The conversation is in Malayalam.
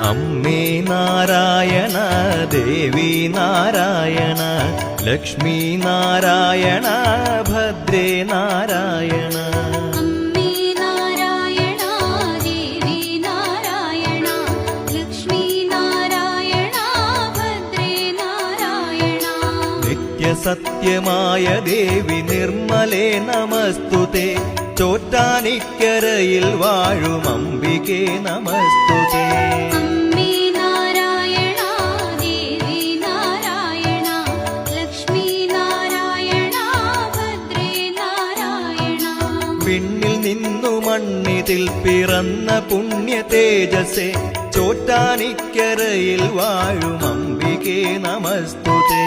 അമ്മേ നാരായണ ദേവി നാരായണ ലക്ഷ്മി നാരായണ ഭദ്രേ നാരായണ. അമ്മേ നാരായണ ദേവി നാരായണ ലക്ഷ്മി നാരായണ ഭദ്രേ നാരായണ. നിത്യസത്യമായ ദേവി നിർമ്മലേ നമസ്തുതേ. ചോറ്റാനിക്കരയിൽ വാഴും അംബികേ നമസ്തുതേ. അമ്മേ നാരായണ ദേവി നാരായണ ലക്ഷ്മി നാരായണ ഭദ്രേ നാരായണ. വിണ്ണിൽ നിന്നു മണ്ണിതിൽ പിറന്ന പുണ്യ തേജസ്സേ. ചോറ്റാനിക്കരയിൽ വാഴും അംബികേ നമസ്തുതേ.